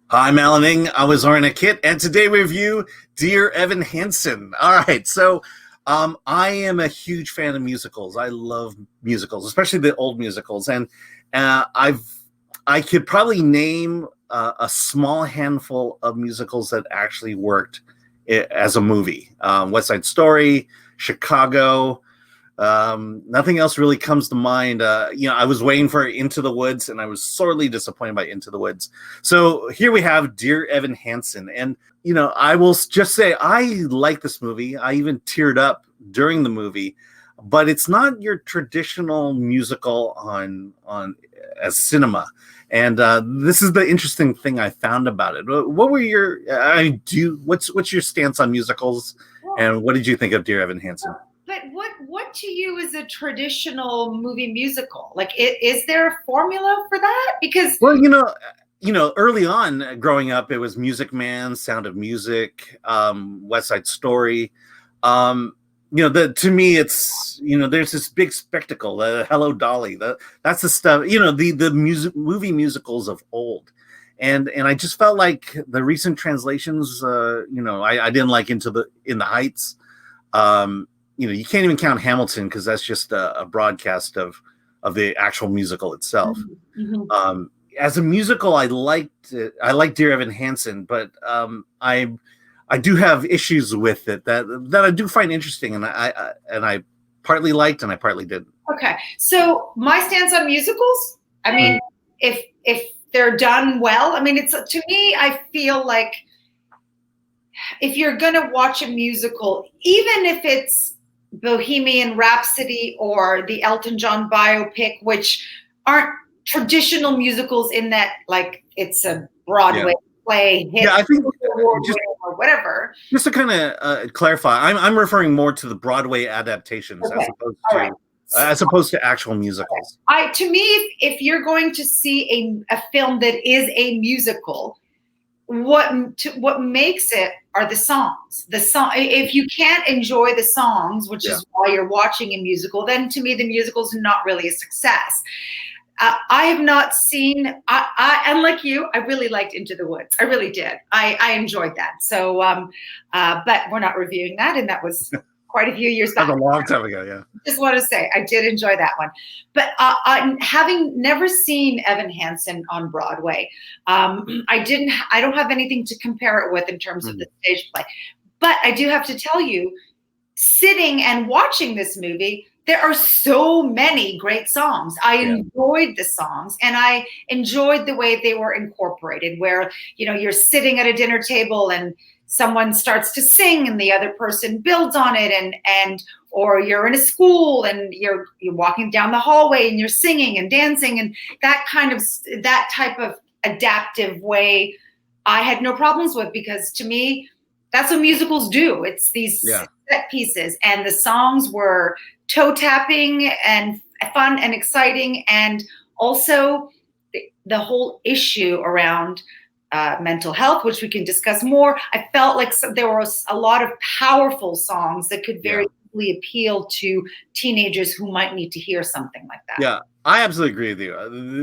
Hi, Melaning. I was Zorianna Kit, and today we review Dear Evan Hansen. All right, so I am a huge fan of musicals. I love musicals, especially the old musicals, and I could probably name a small handful of musicals that actually worked as a movie. West Side Story, Chicago. Nothing else really comes to mind. I was waiting for Into the Woods, and I was sorely disappointed by Into the Woods. So here we have Dear Evan Hansen, and I will just say I like this movie. I even teared up during the movie, but it's not your traditional musical on as cinema. And this is the interesting thing I found about it. What were your what's your stance on musicals, and what did you think of Dear Evan Hansen? But what to you is a traditional movie musical? Like, is there a formula for that? Because early on growing up, it was Music Man, Sound of Music, West Side Story. To me, it's there's this big spectacle. Hello, Dolly. That's the stuff. The movie musicals of old. And I just felt like the recent translations. I didn't like In the Heights. You can't even count Hamilton because that's just a broadcast of the actual musical itself. mm-hmm. As a musical, I liked it. I like Dear Evan Hansen, but I do have issues with it that I do find interesting, and I partly liked and I partly didn't. Okay, so my stance on musicals. I mean, if they're done well, I mean, it's to me. I feel like if you're gonna watch a musical, even if it's Bohemian Rhapsody or the Elton John biopic, which aren't traditional musicals in that, like, it's a Broadway play hit, I think or whatever. Just to kind of clarify, I'm referring more to the Broadway adaptations as opposed to actual musicals. To me, if you're going to see a film that is a musical, what makes it are the songs. If you can't enjoy the songs, which is why you're watching a musical, then to me the musical's not really a success. I have not seen. And like you, I really liked Into the Woods. I really did. I enjoyed that. So, but we're not reviewing that, and that was quite a few years back. That's a long time ago. Yeah. Just want to say I did enjoy that one, but having never seen Evan Hansen on Broadway, I don't have anything to compare it with in terms of the stage play. But I do have to tell you, sitting and watching this movie, there are so many great songs. I enjoyed the songs, and I enjoyed the way they were incorporated, where you're sitting at a dinner table and someone starts to sing and the other person builds on it, or you're in a school and you're walking down the hallway and you're singing and dancing, and that type of adaptive way I had no problems with, because to me that's what musicals do. It's these set pieces, and the songs were toe tapping and fun and exciting, and also the whole issue around mental health, which we can discuss more. I felt like there was a lot of powerful songs that could very easily appeal to teenagers who might need to hear something like that. Yeah, I absolutely agree with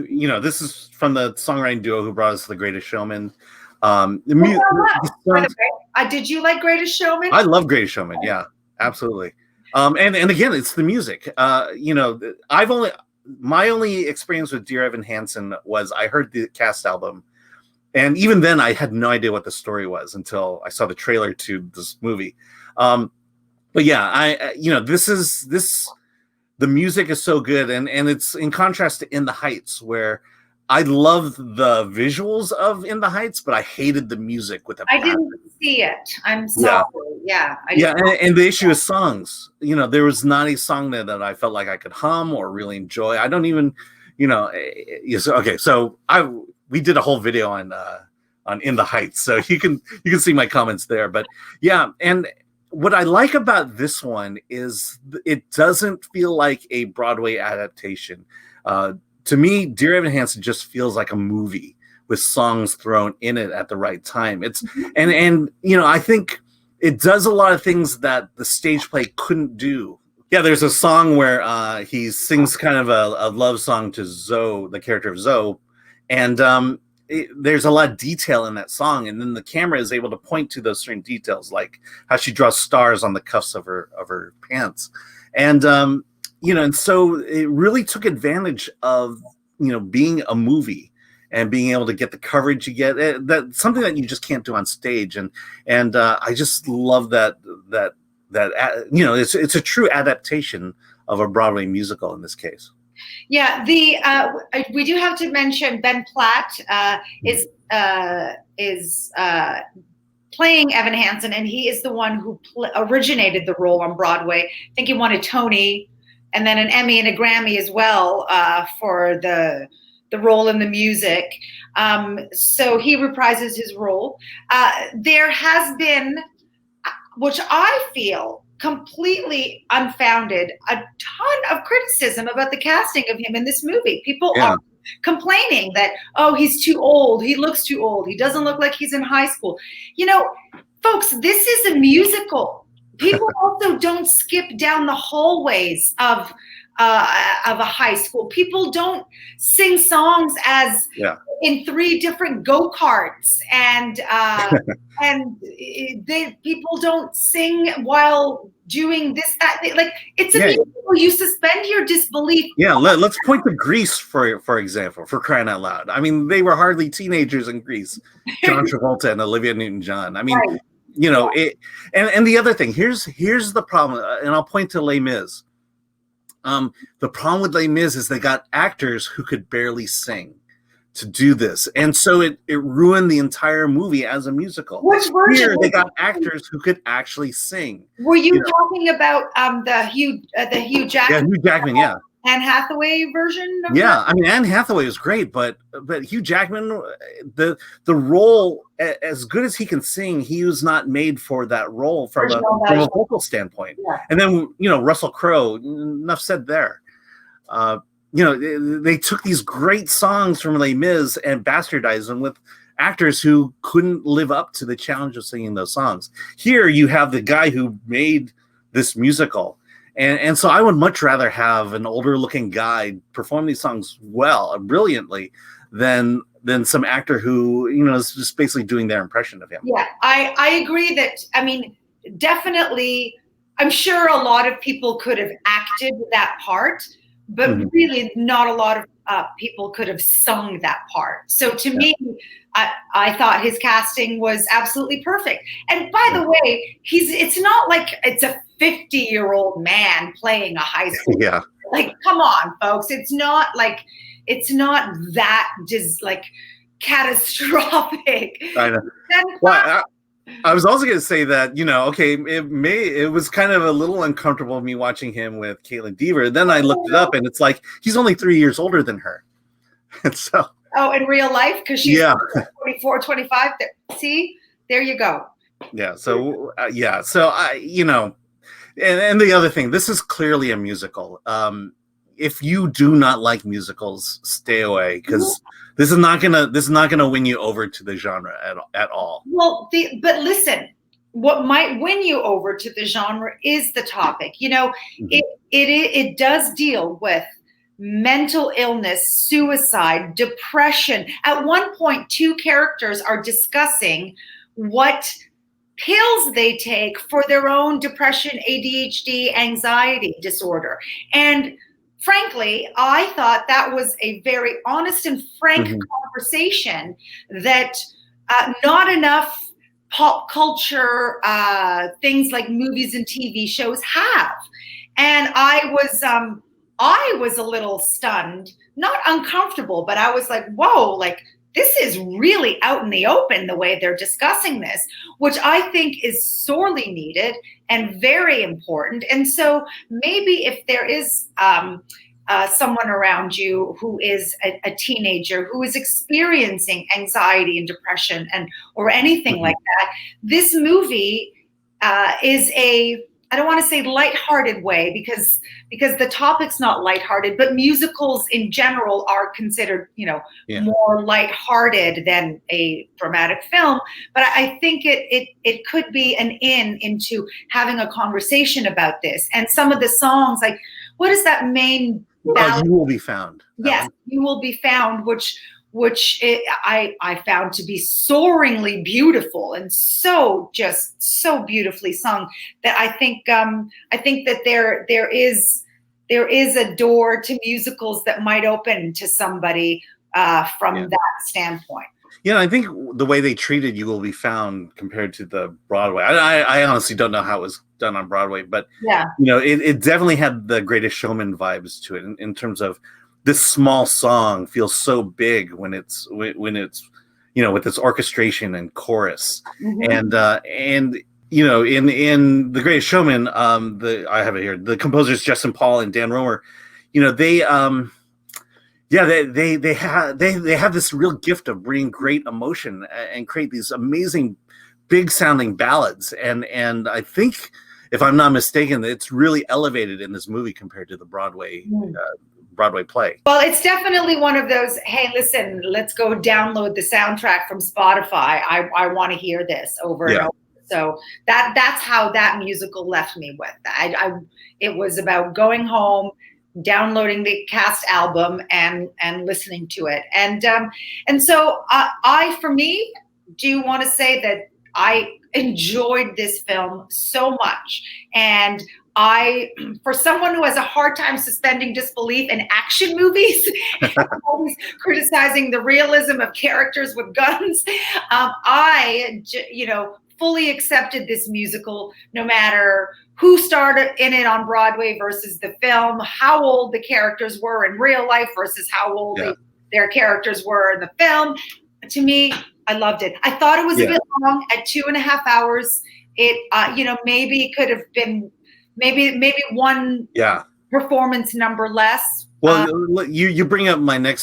you. This is from the songwriting duo who brought us The Greatest Showman. Did you like Greatest Showman? I love Greatest Showman. Yeah, absolutely. And again, it's the music. My only experience with Dear Evan Hansen was I heard the cast album. And even then, I had no idea what the story was until I saw the trailer to this movie. But yeah, the music is so good, and it's in contrast to In the Heights, where I loved the visuals of In the Heights, but I hated the music with a passion. I didn't see it. I'm sorry. And the issue is songs. There was not a song there that I felt like I could hum or really enjoy. I don't even, okay. So we did a whole video on In the Heights, so you can see my comments there. But yeah, and what I like about this one is it doesn't feel like a Broadway adaptation. To me, Dear Evan Hansen just feels like a movie with songs thrown in it at the right time. It's and I think it does a lot of things that the stage play couldn't do. Yeah, there's a song where he sings kind of a love song to Zoe, the character of Zoe, and there's a lot of detail in that song, and then the camera is able to point to those certain details, like how she draws stars on the cuffs of her pants, and and so it really took advantage of being a movie and being able to get the coverage you get. That's something that you just can't do on stage, and I just love that it's a true adaptation of a Broadway musical in this case. Yeah, we do have to mention Ben Platt is playing Evan Hansen, and he is the one who originated the role on Broadway. I think he won a Tony and then an Emmy and a Grammy as well for the role in the music. So he reprises his role. There has been, which I feel completely unfounded, a ton of criticism about the casting of him in this movie. People are complaining that, oh, he's too old, he looks too old, he doesn't look like he's in high school. Folks, this is a musical. People also don't skip down the hallways of a high school. People don't sing songs as in 3 different go-karts, and people don't sing while doing this, that. Like, it's a musical. You suspend your disbelief. Yeah, let's point to Grease for example, for crying out loud. I mean, they were hardly teenagers in Grease. John Travolta and Olivia Newton-John. I mean, right. And the other thing, here's the problem, and I'll point to Les Mis. The problem with Les Mis is they got actors who could barely sing to do this, and so it ruined the entire movie as a musical. Which version? Here they got actors who could actually sing. Were you talking about the Hugh Jackman? Yeah, Hugh Jackman. Yeah. Anne Hathaway version? I mean, Anne Hathaway was great, but Hugh Jackman, the role, as good as he can sing, he was not made for that role from a vocal standpoint. Yeah. And then Russell Crowe, enough said there. They took these great songs from Les Mis and bastardized them with actors who couldn't live up to the challenge of singing those songs. Here you have the guy who made this musical. And so I would much rather have an older looking guy perform these songs brilliantly, than some actor who, is just basically doing their impression of him. Yeah, I agree that, I mean, definitely, I'm sure a lot of people could have acted that part, but really not a lot of people could have sung that part. So to me, I thought his casting was absolutely perfect. And by the way, it's not like it's a 50-year-old man playing a high school. Yeah. Like, come on, folks. It's not that just like catastrophic. I know. Well, I was also going to say that, it was kind of a little uncomfortable me watching him with Kaitlyn Dever. Then I looked it up, and it's like he's only 3 years older than her. And so. Oh, in real life? Because she's 24, 25. See? There you go. Yeah. So, So, and the other thing, this is clearly a musical. If you do not like musicals, stay away, because this is not gonna win you over to the genre at all. Well, but listen, what might win you over to the genre is the topic. It does deal with mental illness, suicide, depression. At one point, 2 characters are discussing what pills they take for their own depression, ADHD, anxiety disorder. And frankly, I thought that was a very honest and frank conversation that not enough pop culture things like movies and TV shows have. And I was a little stunned, not uncomfortable, but I was like, whoa, like, this is really out in the open, the way they're discussing this, which I think is sorely needed and very important. And so maybe if there is someone around you who is a teenager who is experiencing anxiety and depression or anything like that, this movie is I don't want to say lighthearted way because the topic's not lighthearted, but musicals in general are considered, more lighthearted than a dramatic film. But I think it could be an into having a conversation about this. And some of the songs, like, what is that main ballad? You Will Be Found. Yes, You Will Be Found, which I found to be soaringly beautiful and so beautifully sung, that I think that there is a door to musicals that might open to somebody from that standpoint. Yeah, I think the way they treated You Will Be Found compared to the Broadway, I honestly don't know how it was done on Broadway, but it definitely had the Greatest Showman vibes to it in terms of this small song feels so big when it's with its orchestration and chorus, and in The Greatest Showman, I have it here. The composers Justin Paul and Dan Romer, they have this real gift of bringing great emotion and create these amazing, big sounding ballads. And I think, if I'm not mistaken, it's really elevated in this movie compared to the Broadway play. Well, it's definitely one of those, hey, listen, let's go download the soundtrack from Spotify. I want to hear this over and over. So that's how that musical left me with. It was about going home, downloading the cast album and listening to it. And so for me, do want to say that I enjoyed this film so much. And for someone who has a hard time suspending disbelief in action movies, always criticizing the realism of characters with guns, I fully accepted this musical, no matter who started in it on Broadway versus the film, how old the characters were in real life versus how old their characters were in the film. To me, I loved it. I thought it was a bit long at 2.5 hours. It, maybe it could have been maybe one performance number less. Well, you bring up my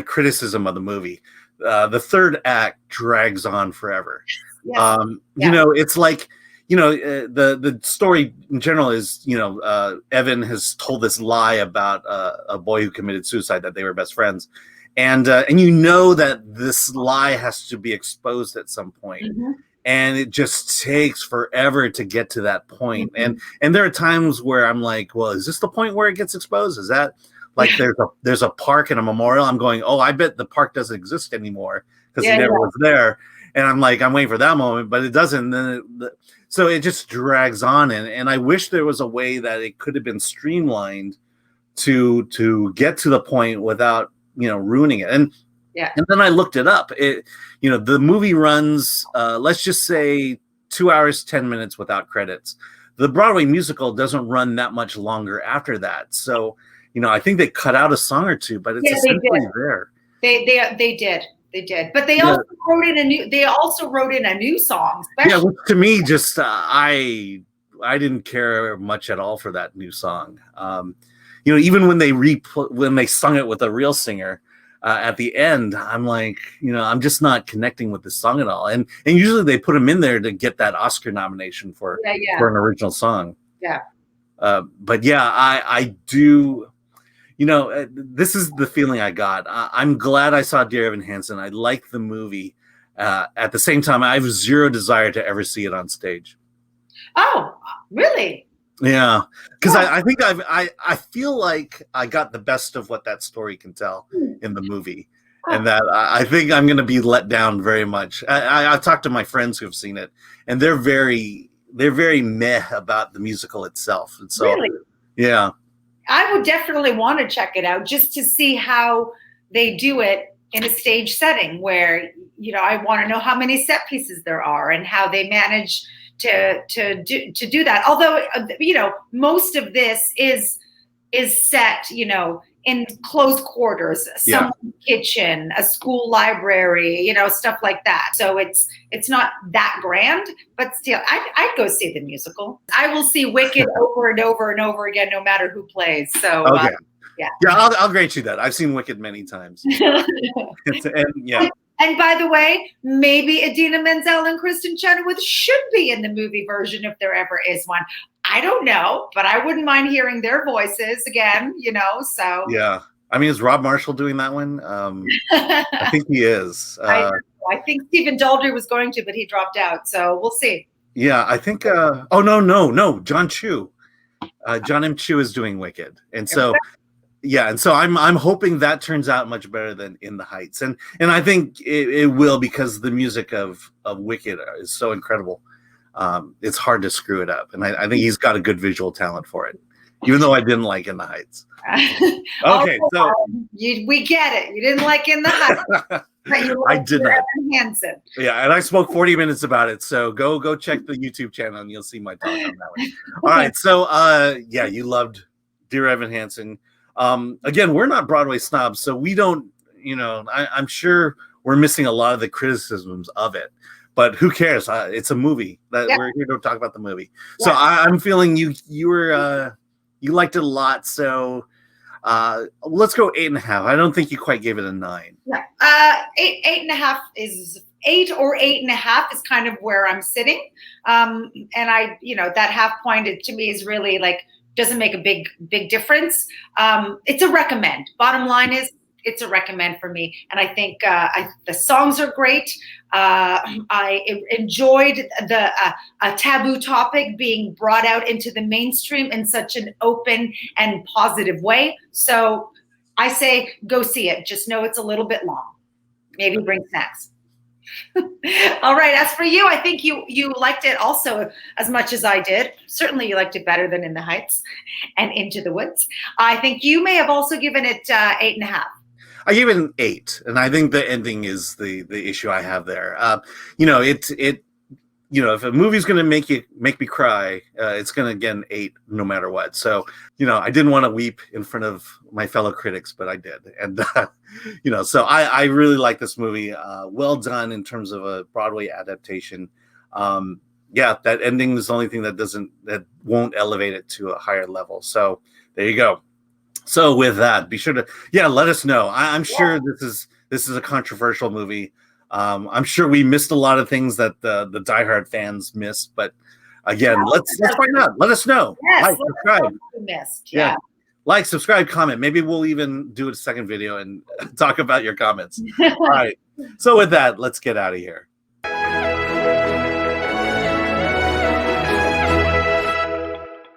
criticism of the movie. The third act drags on forever. Yes. It's like, the story in general is, Evan has told this lie about a boy who committed suicide, that they were best friends. And that this lie has to be exposed at some point. And it just takes forever to get to that point. And there are times where I'm like, well, is this the point where it gets exposed? Is that like there's a park and a memorial? I'm going, oh, I bet the park doesn't exist anymore because it never was there. And I'm like, I'm waiting for that moment, but it doesn't. So it just drags on. And I wish there was a way that it could have been streamlined to get to the point without, ruining it. And then I looked it up. The movie runs, let's just say 2 hours, 10 minutes without credits. The Broadway musical doesn't run that much longer after that. So, I think they cut out a song or two, but it's essentially there. They did, but they also wrote in a new. They also wrote in a new song. Which to me, just I didn't care much at all for that new song. Even when they sung it with a real singer at the end, I'm like, I'm just not connecting with this song at all. And usually they put them in there to get that Oscar nomination for an original song. But I do. This is the feeling I got. I'm glad I saw Dear Evan Hansen. I like the movie. At the same time, I have zero desire to ever see it on stage. Oh, really? Yeah, because I think I feel like I got the best of what that story can tell in the movie, and that I think I'm going to be let down very much. I've talked to my friends who have seen it, and they're very meh about the musical itself. And so, yeah. I would definitely want to check it out just to see how they do it in a stage setting where, I want to know how many set pieces there are and how they manage to do that. Although, most of this is set, in close quarters, someone's kitchen, a school library, stuff like that. So it's not that grand, but still, I'd go see the musical. I will see Wicked over and over and over again, no matter who plays. So I'll grant you that. I've seen Wicked many times. And by the way, maybe Idina Menzel and Kristen Chenoweth should be in the movie version if there ever is one. I don't know, but I wouldn't mind hearing their voices again, so. Yeah. I mean, is Rob Marshall doing that one? I think he is. I think Stephen Daldry was going to, but he dropped out. So we'll see. Yeah, I think, no. John Chu. John M. Chu is doing Wicked. And so Yeah, and so I'm hoping that turns out much better than In the Heights, and I think it will, because the music of Wicked is so incredible. It's hard to screw it up, and I think he's got a good visual talent for it, even though I didn't like In the Heights. Okay, so we get it. You didn't like In the Heights, but you I did not. Evan Hansen. Yeah, and I spoke 40 minutes about it, so go check the YouTube channel and you'll see my talk on that one. All right, so yeah, you loved Dear Evan Hansen. Again, we're not Broadway snobs, so we don't, I'm sure we're missing a lot of the criticisms of it, but who cares? It's a movie that we're here to talk about the movie. Yeah. So I'm feeling you liked it a lot. So let's go 8.5. I don't think you quite gave it a 9. Yeah, 8.5 is 8 or 8.5 is kind of where I'm sitting. And that half point to me is really like, doesn't make a big difference. It's a recommend. Bottom line is, it's a recommend for me. And I think the songs are great. I enjoyed the a taboo topic being brought out into the mainstream in such an open and positive way. So I say go see it. Just know it's a little bit long. Maybe bring snacks. All right. As for you, I think you liked it also as much as I did. Certainly you liked it better than In the Heights and Into the Woods. I think you may have also given it 8.5. I gave it an 8, and I think the ending is the issue I have there. If a movie's going to make me cry, it's going to get an 8 no matter what. So, I didn't want to weep in front of my fellow critics, but I did. And, so I really like this movie. Well done in terms of a Broadway adaptation. That ending is the only thing that won't elevate it to a higher level. So there you go. So with that, be sure to, let us know. I'm sure this is a controversial movie. I'm sure we missed a lot of things that the diehard fans missed, but again, let's find out. Let us know. Yes, like, subscribe. Missed. Yeah. Like, subscribe, comment. Maybe we'll even do a second video and talk about your comments. All right. So with that, let's get out of here.